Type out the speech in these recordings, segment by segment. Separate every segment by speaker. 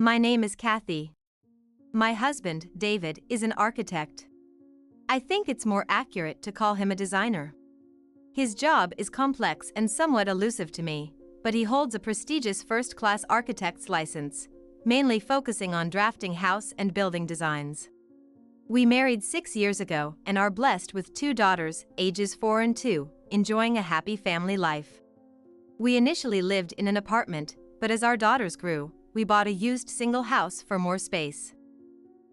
Speaker 1: My name is Kathy. My husband, David, is an architect. I think it's more accurate to call him a designer. His job is complex and somewhat elusive to me, but he holds a prestigious first-class architect's license, mainly focusing on drafting house and building designs. We married 6 years ago and are blessed with 2 daughters, ages 4 and 2, enjoying a happy family life. We initially lived in an apartment, but as our daughters grew, we bought a used single house for more space.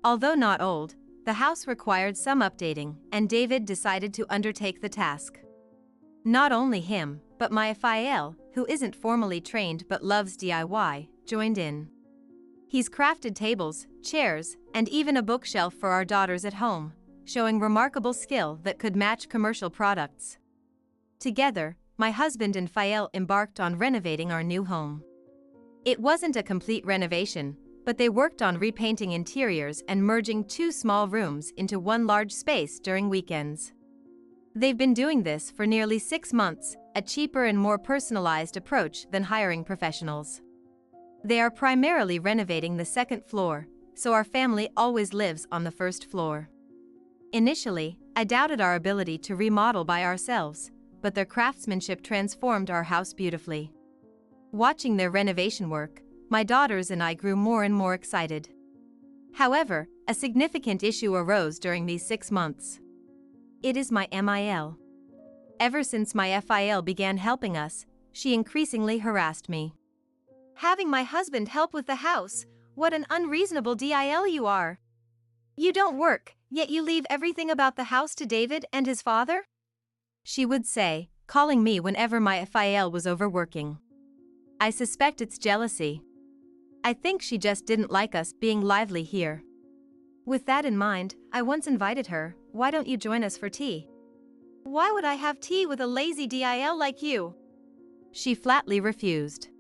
Speaker 1: Although not old, the house required some updating, and David decided to undertake the task. Not only him, but my familial, who isn't formally trained but loves DIY, joined in. He's crafted tables, chairs, and even a bookshelf for our daughters at home, showing remarkable skill that could match commercial products. Together, my husband and familial embarked on renovating our new home. It wasn't a complete renovation, but they worked on repainting interiors and merging 2 small rooms into 1 large space during weekends. They've been doing this for nearly 6 months, a cheaper and more personalized approach than hiring professionals. They are primarily renovating the 2nd floor, so our family always lives on the 1st floor. Initially, I doubted our ability to remodel by ourselves, but their craftsmanship transformed our house beautifully. Watching their renovation work, my daughters and I grew more and more excited. However, a significant issue arose during these 6 months. It is my familial. Ever since my familial began helping us, she increasingly harassed me. Having my husband help with the house, what an unreasonable DIL you are. You don't work, yet you leave everything about the house to David and his father? She would say, calling me whenever my familial was overworking. I suspect it's jealousy. I think she just didn't like us being lively here. With that in mind, I once invited her, "Why don't you join us for tea?" "Why would I have tea with a lazy DIL like you?" She flatly refused.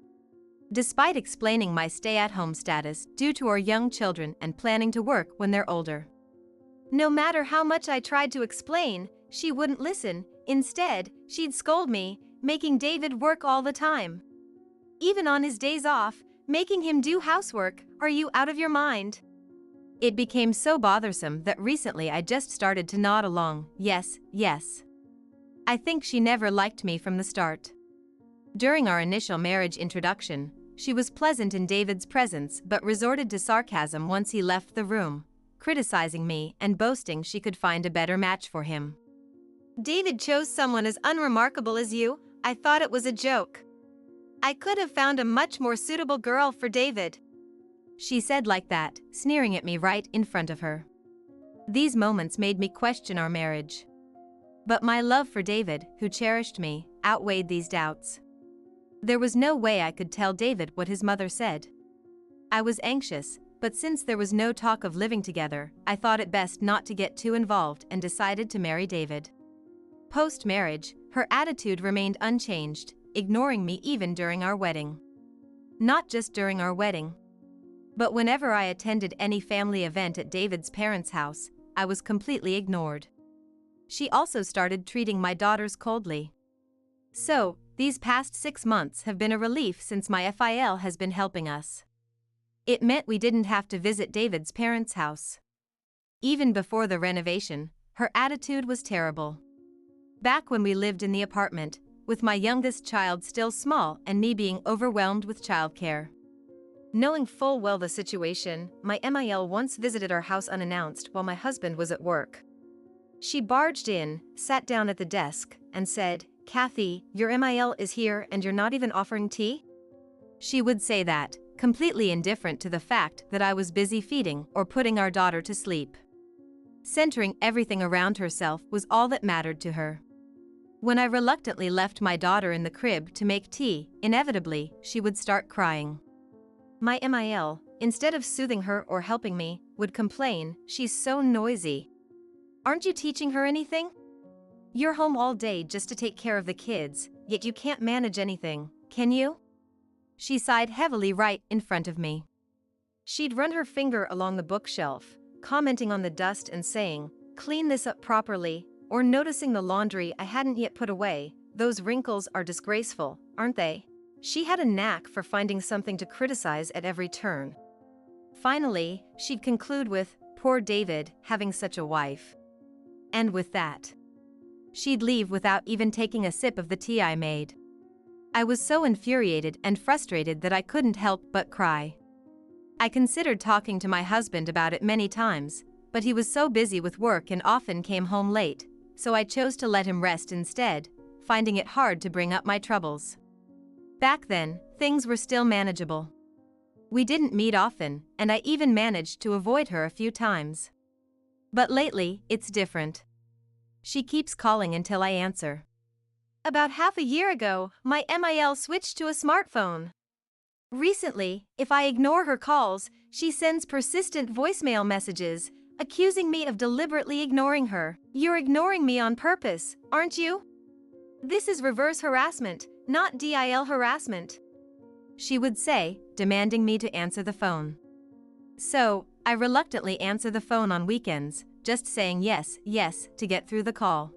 Speaker 1: Despite explaining my stay-at-home status due to our young children and planning to work when they're older. No matter how much I tried to explain, she wouldn't listen. Instead, she'd scold me, making David work all the time. Even on his days off, making him do housework. Are you out of your mind? It became so bothersome that recently I just started to nod along, yes, yes. I think she never liked me from the start. During our initial marriage introduction, she was pleasant in David's presence but resorted to sarcasm once he left the room, criticizing me and boasting she could find a better match for him. "David chose someone as unremarkable as you. I thought it was a joke. I could have found a much more suitable girl for David." She said like that, sneering at me right in front of her. These moments made me question our marriage. But my love for David, who cherished me, outweighed these doubts. There was no way I could tell David what his mother said. I was anxious, but since there was no talk of living together, I thought it best not to get too involved and decided to marry David. Post-marriage, her attitude remained unchanged, ignoring me even during our wedding. Not just during our wedding, but whenever I attended any family event at David's parents' house, I was completely ignored. She also started treating my daughters coldly. So, these past 6 months have been a relief since my familial has been helping us. It meant we didn't have to visit David's parents' house. Even before the renovation, her attitude was terrible. Back when we lived in the apartment, with my youngest child still small and me being overwhelmed with childcare. Knowing full well the situation, my familial once visited our house unannounced while my husband was at work. She barged in, sat down at the desk, and said, "Kathy, your familial is here and you're not even offering tea?" She would say that, completely indifferent to the fact that I was busy feeding or putting our daughter to sleep. Centering everything around herself was all that mattered to her. When I reluctantly left my daughter in the crib to make tea, inevitably, she would start crying. My familial, instead of soothing her or helping me, would complain, "She's so noisy. Aren't you teaching her anything? You're home all day just to take care of the kids, yet you can't manage anything, can you?" She sighed heavily right in front of me. She'd run her finger along the bookshelf, commenting on the dust and saying, "Clean this up properly," or noticing the laundry I hadn't yet put away, "Those wrinkles are disgraceful, aren't they?" She had a knack for finding something to criticize at every turn. Finally, she'd conclude with, "Poor David, having such a wife." And with that, she'd leave without even taking a sip of the tea I made. I was so infuriated and frustrated that I couldn't help but cry. I considered talking to my husband about it many times, but he was so busy with work and often came home late, so I chose to let him rest instead, finding it hard to bring up my troubles. Back then, things were still manageable. We didn't meet often, and I even managed to avoid her a few times. But lately, it's different. She keeps calling until I answer. About half a year ago, my MIL switched to a smartphone. Recently, if I ignore her calls, she sends persistent voicemail messages, accusing me of deliberately ignoring her. "You're ignoring me on purpose, aren't you? This is reverse harassment, not DIL harassment," she would say, demanding me to answer the phone. So, I reluctantly answer the phone on weekends, just saying yes, yes, to get through the call.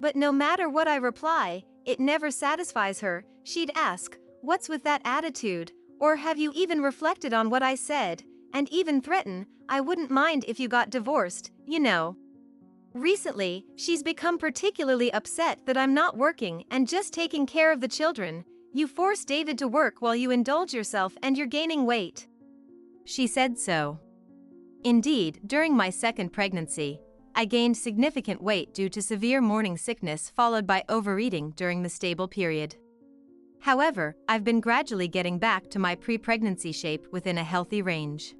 Speaker 1: But no matter what I reply, it never satisfies her. She'd ask, "What's with that attitude?" Or "Have you even reflected on what I said?" And even threaten, "I wouldn't mind if you got divorced, you know." Recently, she's become particularly upset that I'm not working and just taking care of the children. "You force David to work while you indulge yourself and you're gaining weight," she said so. Indeed, during my second pregnancy, I gained significant weight due to severe morning sickness followed by overeating during the stable period. However, I've been gradually getting back to my pre-pregnancy shape within a healthy range.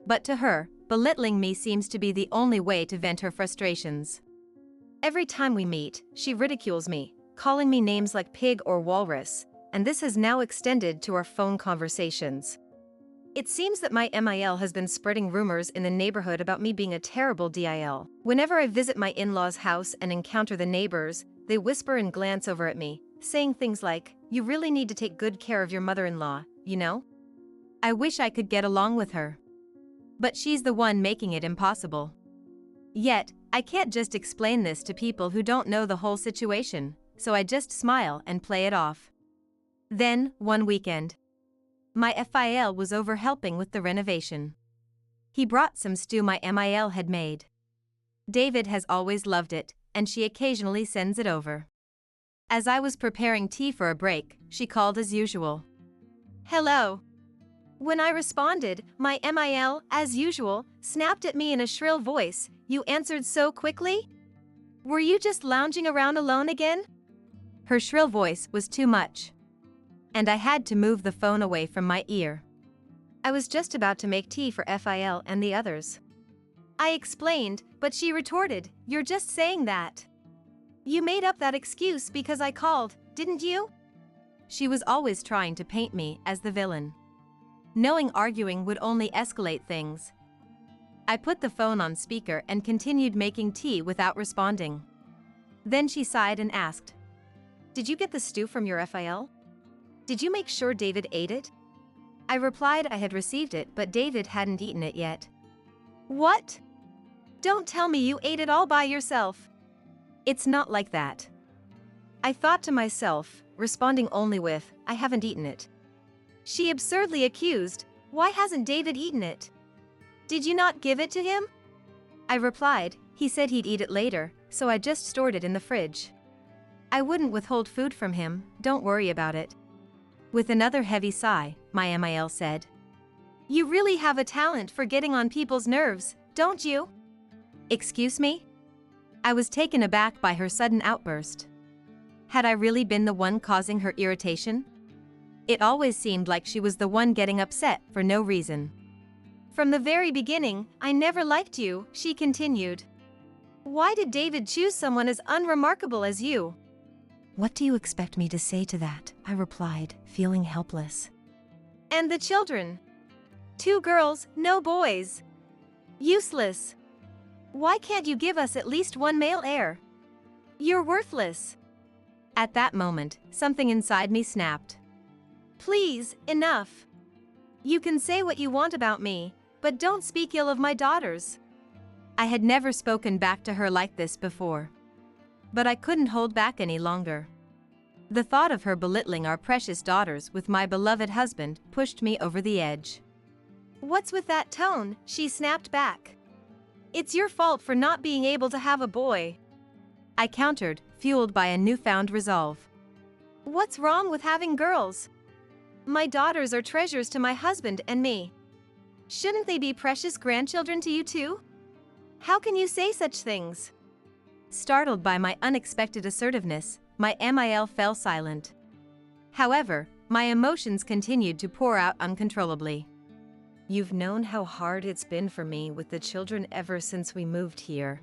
Speaker 1: But to her, belittling me seems to be the only way to vent her frustrations. Every time we meet, she ridicules me, calling me names like pig or walrus, and this has now extended to our phone conversations. It seems that my MIL has been spreading rumors in the neighborhood about me being a terrible DIL. Whenever I visit my in-laws' house and encounter the neighbors, they whisper and glance over at me, saying things like, "You really need to take good care of your mother-in-law, you know?" I wish I could get along with her. But she's the one making it impossible. Yet, I can't just explain this to people who don't know the whole situation, so I just smile and play it off. Then, one weekend, my FIL was over helping with the renovation. He brought some stew my MIL had made. David has always loved it, and she occasionally sends it over. As I was preparing tea for a break, she called as usual. "Hello." When I responded, my MIL, as usual, snapped at me in a shrill voice, "You answered so quickly? Were you just lounging around alone again?" Her shrill voice was too much, and I had to move the phone away from my ear. I was just about to make tea for FIL and the others. I explained, but she retorted, "You're just saying that. You made up that excuse because I called, didn't you?" She was always trying to paint me as the villain, knowing arguing would only escalate things. I put the phone on speaker and continued making tea without responding. Then she sighed and asked, "Did you get the stew from your FIL? Did you make sure David ate it?" I replied I had received it, but David hadn't eaten it yet. "What? Don't tell me you ate it all by yourself." "It's not like that," I thought to myself, responding only with, "I haven't eaten it." She absurdly accused, "Why hasn't David eaten it? Did you not give it to him?" I replied, "He said he'd eat it later, so I just stored it in the fridge. I wouldn't withhold food from him, don't worry about it." With another heavy sigh, my MIL said, "You really have a talent for getting on people's nerves, don't you?" Excuse me? I was taken aback by her sudden outburst. Had I really been the one causing her irritation? It always seemed like she was the one getting upset for no reason. "From the very beginning, I never liked you," she continued. "Why did David choose someone as unremarkable as you?" "What do you expect me to say to that?" I replied, feeling helpless. "And the children? 2 girls, no boys. Useless. Why can't you give us at least one male heir? You're worthless." At that moment, something inside me snapped. "Please, enough. You can say what you want about me, but don't speak ill of my daughters." I had never spoken back to her like this before. But I couldn't hold back any longer. The thought of her belittling our precious daughters with my beloved husband pushed me over the edge. What's with that tone? She snapped back. It's your fault for not being able to have a boy. I countered, fueled by a newfound resolve. What's wrong with having girls? My daughters are treasures to my husband and me. Shouldn't they be precious grandchildren to you too? How can you say such things? Startled by my unexpected assertiveness, my MIL fell silent. However, my emotions continued to pour out uncontrollably. You've known how hard it's been for me with the children ever since we moved here.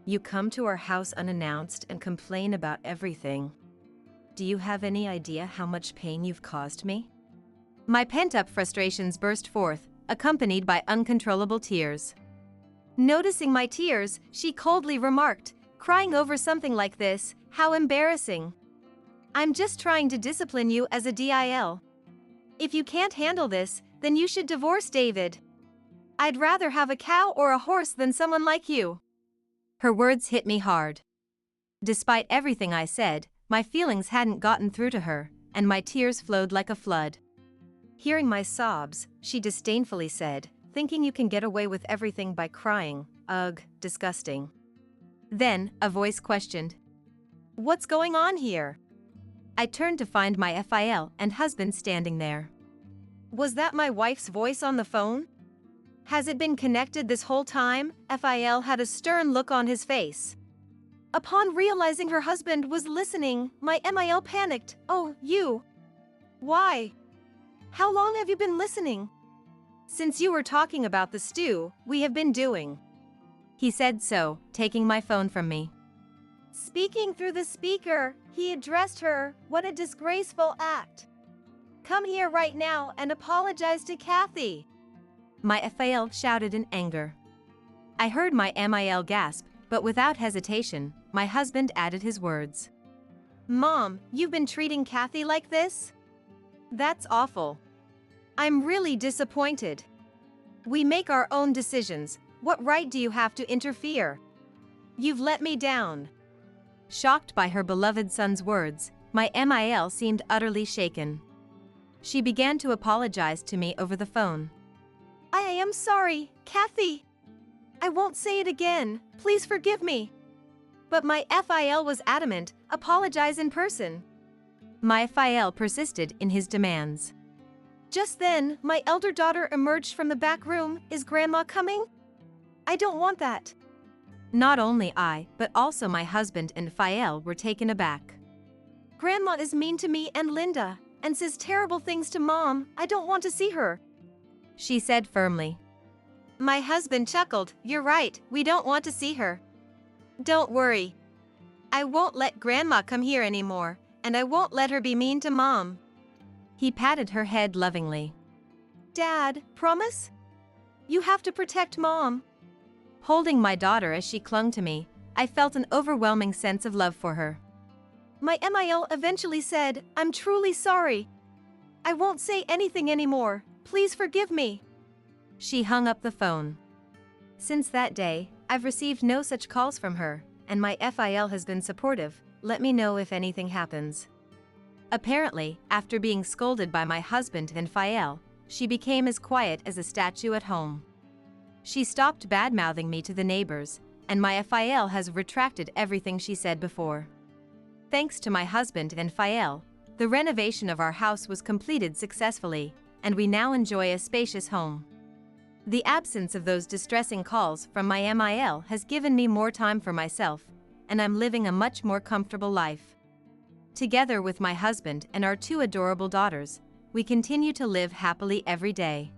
Speaker 1: You come to our house unannounced and complain about everything. Do you have any idea how much pain you've caused me? My pent-up frustrations burst forth, accompanied by uncontrollable tears. Noticing my tears, she coldly remarked, crying over something like this, how embarrassing. I'm just trying to discipline you as a DIL. If you can't handle this, then you should divorce David. I'd rather have a cow or a horse than someone like you. Her words hit me hard. Despite everything I said, my feelings hadn't gotten through to her, and my tears flowed like a flood. Hearing my sobs, she disdainfully said, thinking you can get away with everything by crying, ugh, disgusting. Then, a voice questioned, what's going on here? I turned to find my FIL and husband standing there. Was that my wife's voice on the phone? Has it been connected this whole time? FIL had a stern look on his face. Upon realizing her husband was listening, my MIL panicked. Oh, you. Why? How long have you been listening? Since you were talking about the stew we have been doing. He said so, taking my phone from me. Speaking through the speaker, he addressed her. What a disgraceful act. Come here right now and apologize to Kathy. My FIL shouted in anger. I heard my MIL gasp, but without hesitation, my husband added his words. Mom, you've been treating Kathy like this? That's awful. I'm really disappointed. We make our own decisions. What right do you have to interfere? You've let me down. Shocked by her beloved son's words, my MIL seemed utterly shaken. She began to apologize to me over the phone. I am sorry, Kathy. I won't say it again. Please forgive me. But my FIL was adamant. Apologize in person. My FIL persisted in his demands. Just then, my elder daughter emerged from the back room. Is Grandma coming? I don't want that. Not only I, but also my husband and FIL were taken aback. Grandma is mean to me and Linda, and says terrible things to Mom. I don't want to see her, she said firmly. My husband chuckled. You're right, we don't want to see her. Don't worry. I won't let Grandma come here anymore, and I won't let her be mean to Mom. He patted her head lovingly. Dad, promise? You have to protect Mom. Holding my daughter as she clung to me, I felt an overwhelming sense of love for her. My MIL eventually said, I'm truly sorry. I won't say anything anymore. Please forgive me. She hung up the phone. Since that day, I've received no such calls from her, and my FIL has been supportive. Let me know if anything happens. Apparently, after being scolded by my husband and FIL, she became as quiet as a statue at home. She stopped bad-mouthing me to the neighbors, and my FIL has retracted everything she said before. Thanks to my husband and FIL, the renovation of our house was completed successfully, and we now enjoy a spacious home. The absence of those distressing calls from my MIL has given me more time for myself, and I'm living a much more comfortable life. Together with my husband and our two adorable daughters, we continue to live happily every day.